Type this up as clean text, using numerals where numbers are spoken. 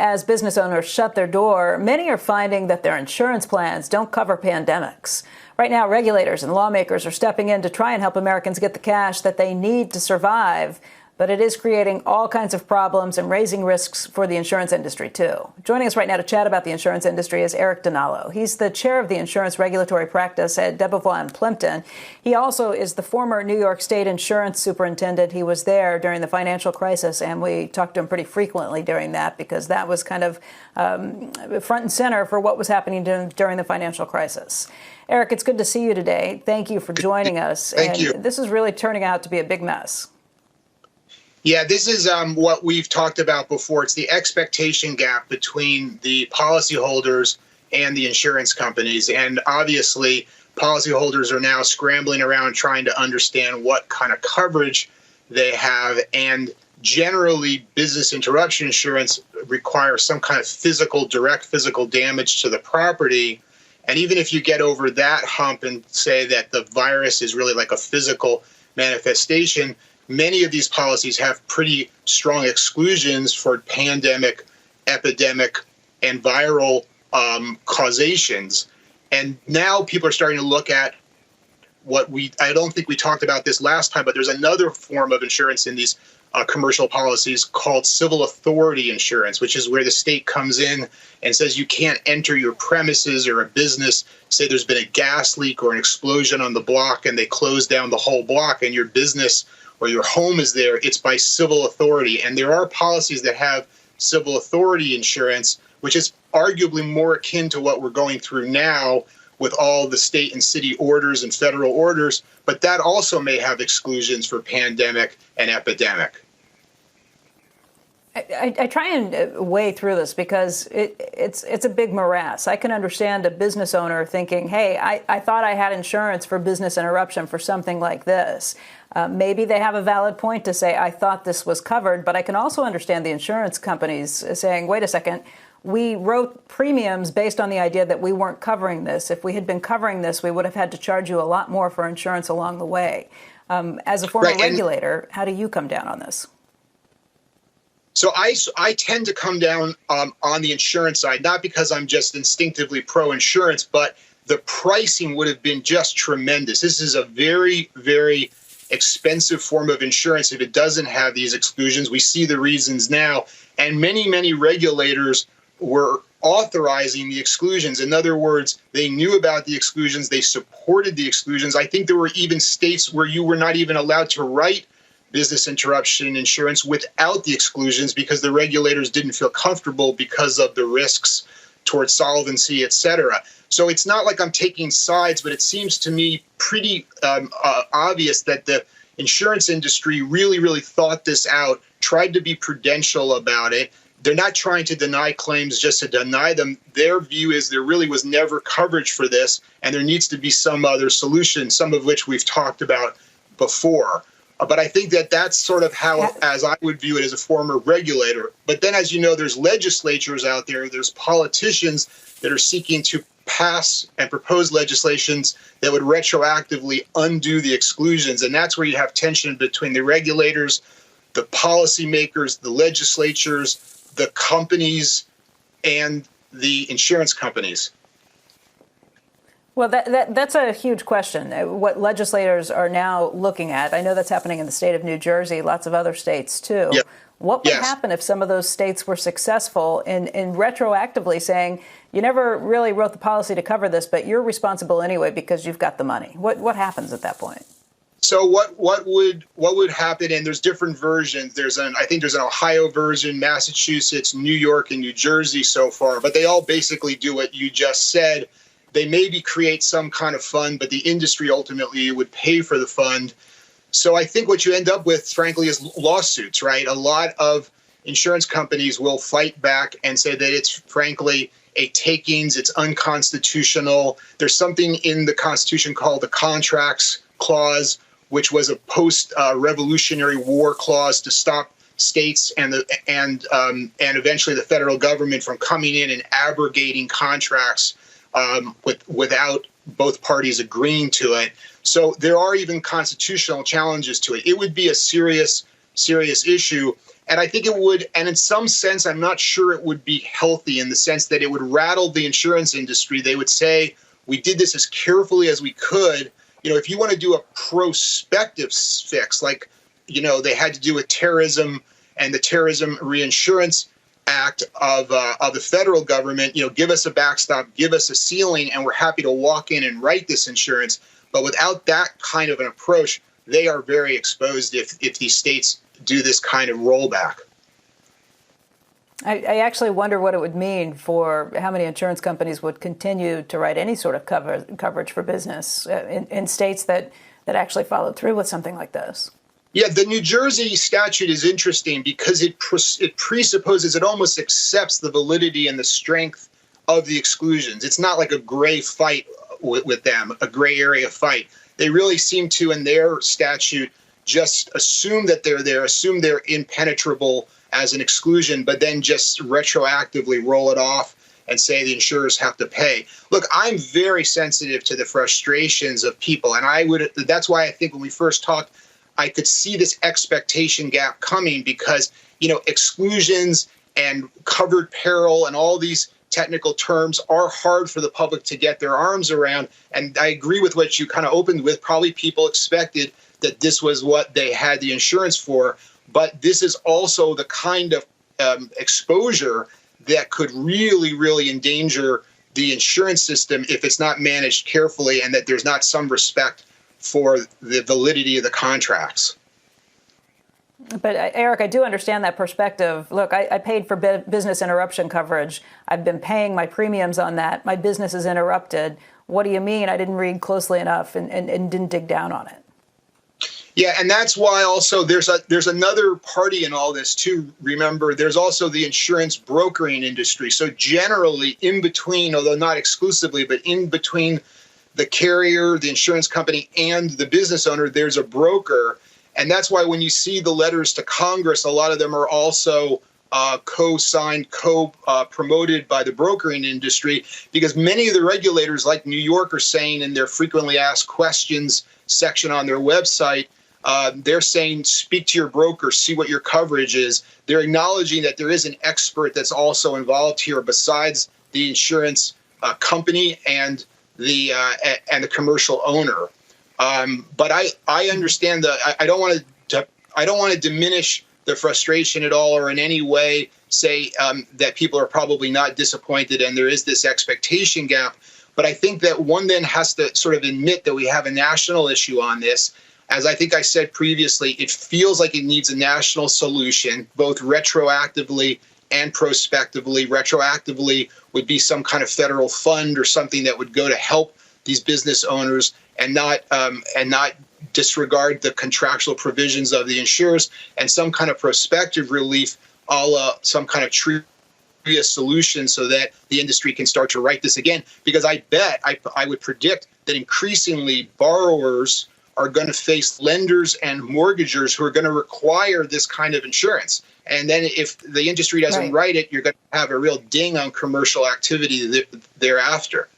as business owners shut their door, many are finding that their insurance plans don't cover pandemics. Right now, regulators and lawmakers are stepping in to try and help Americans get the cash that they need to survive. But it is creating all kinds of problems and raising risks for the insurance industry, too. Joining us right now to chat about the insurance industry is Eric Dinallo. He's the chair of the insurance regulatory practice at Debevoise Plimpton. He also is the former New York State insurance superintendent. He was there during the financial crisis, and we talked to him pretty frequently during that because that was kind of front and center for what was happening during the financial crisis. Eric, it's good to see you today. Thank you for joining us. Thank you. This is really turning out to be a big mess. Yeah, this is what we've talked about before. It's the expectation gap between the policyholders and the insurance companies. And obviously, policyholders are now scrambling around trying to understand what kind of coverage they have. And generally, business interruption insurance requires some kind of direct physical damage to the property. And even if you get over that hump and say that the virus is really like a physical manifestation, many of these policies have pretty strong exclusions for pandemic, epidemic, and viral causations. And now people are starting to look at I don't think we talked about this last time, but there's another form of insurance in these commercial policies called civil authority insurance, which is where the state comes in and says you can't enter your premises or a business, say there's been a gas leak or an explosion on the block and they close down the whole block and your business or your home is there. It's by civil authority. And there are policies that have civil authority insurance, which is arguably more akin to what we're going through now with all the state and city orders and federal orders, but that also may have exclusions for pandemic and epidemic. I try and weigh through this because it's a big morass. I can understand a business owner thinking, hey, I thought I had insurance for business interruption for something like this. Maybe they have a valid point to say, I thought this was covered, but I can also understand the insurance companies saying, wait a second, we wrote premiums based on the idea that we weren't covering this. If we had been covering this, we would have had to charge you a lot more for insurance along the way. As a former regulator, how do you come down on this? So I tend to come down on the insurance side, not because I'm just instinctively pro-insurance, but the pricing would have been just tremendous. This is a very, very expensive form of insurance if it doesn't have these exclusions. We see the reasons now. And many, many regulators were authorizing the exclusions. In other words, they knew about the exclusions. They supported the exclusions. I think there were even states where you were not even allowed to write business interruption insurance without the exclusions because the regulators didn't feel comfortable because of the risks towards solvency, et cetera. So it's not like I'm taking sides, but it seems to me pretty obvious that the insurance industry really, really thought this out, tried to be prudential about it. They're not trying to deny claims just to deny them. Their view is there really was never coverage for this, and there needs to be some other solution, some of which we've talked about before. But I think that that's sort of how, as I would view it as a former regulator. But then, as you know, there's legislatures out there, there's politicians that are seeking to pass and propose legislations that would retroactively undo the exclusions. And that's where you have tension between the regulators, the policymakers, the legislatures, the companies, and the insurance companies. Well, that's a huge question, what legislators are now looking at. I know that's happening in the state of New Jersey, lots of other states, too. Yep. What would happen if some of those states were successful in retroactively saying, you never really wrote the policy to cover this, but you're responsible anyway because you've got the money? What happens at that point? So what would happen? And there's different versions. I think there's an Ohio version, Massachusetts, New York, and New Jersey so far, but they all basically do what you just said. They maybe create some kind of fund, but the industry ultimately would pay for the fund. So I think what you end up with, frankly, is lawsuits, right? A lot of insurance companies will fight back and say that it's, frankly, a takings, it's unconstitutional. There's something in the Constitution called the Contracts Clause, which was a post-Revolutionary War clause to stop states and eventually the federal government from coming in and abrogating contracts without both parties agreeing to it. So there are even constitutional challenges to it. It would be a serious issue. And I think it would, and in some sense, I'm not sure it would be healthy in the sense that it would rattle the insurance industry. They would say, we did this as carefully as we could. If you want to do a prospective fix, like, they had to do with terrorism and the Terrorism Reinsurance Act of the federal government, give us a backstop, give us a ceiling, and we're happy to walk in and write this insurance. But without that kind of an approach, they are very exposed if these states do this kind of rollback. I actually wonder what it would mean for how many insurance companies would continue to write any sort of coverage for business in states that actually followed through with something like this. Yeah, the New Jersey statute is interesting because it presupposes, it almost accepts the validity and the strength of the exclusions. It's not like a gray fight with them, a gray area fight. They really seem to, in their statute, just assume that they're there, assume they're impenetrable as an exclusion, but then just retroactively roll it off and say the insurers have to pay. Look, I'm very sensitive to the frustrations of people, and that's why I think when we first talked, I could see this expectation gap coming because, exclusions and covered peril and all these technical terms are hard for the public to get their arms around. And I agree with what you kind of opened with. Probably people expected that this was what they had the insurance for. But this is also the kind of exposure that could really, really endanger the insurance system if it's not managed carefully and that there's not some respect for the validity of the contracts. But Eric, I do understand that perspective. Look, I paid for business interruption coverage. I've been paying my premiums on that. My business is interrupted. What do you mean I didn't read closely enough and didn't dig down on it? Yeah, and that's why also there's another party in all this too. Remember, there's also the insurance brokering industry. So generally in between, although not exclusively, but in between the carrier, the insurance company, and the business owner, there's a broker. And that's why when you see the letters to Congress, a lot of them are also co-signed, promoted by the brokering industry, because many of the regulators, like New York, are saying in their frequently asked questions section on their website, they're saying, speak to your broker, see what your coverage is. They're acknowledging that there is an expert that's also involved here besides the insurance company and the commercial owner. But I understand I don't want to diminish the frustration at all or in any way say that people are probably not disappointed and there is this expectation gap. But I think that one then has to sort of admit that we have a national issue on this. As I think I said previously, it feels like it needs a national solution, both retroactively and prospectively. Retroactively would be some kind of federal fund or something that would go to help these business owners and not disregard the contractual provisions of the insurers, and some kind of prospective relief, a la some kind of trivia solution, so that the industry can start to write this again. Because I bet, I would predict that increasingly borrowers are going to face lenders and mortgagors who are going to require this kind of insurance. And then if the industry doesn't write it, you're going to have a real ding on commercial activity thereafter.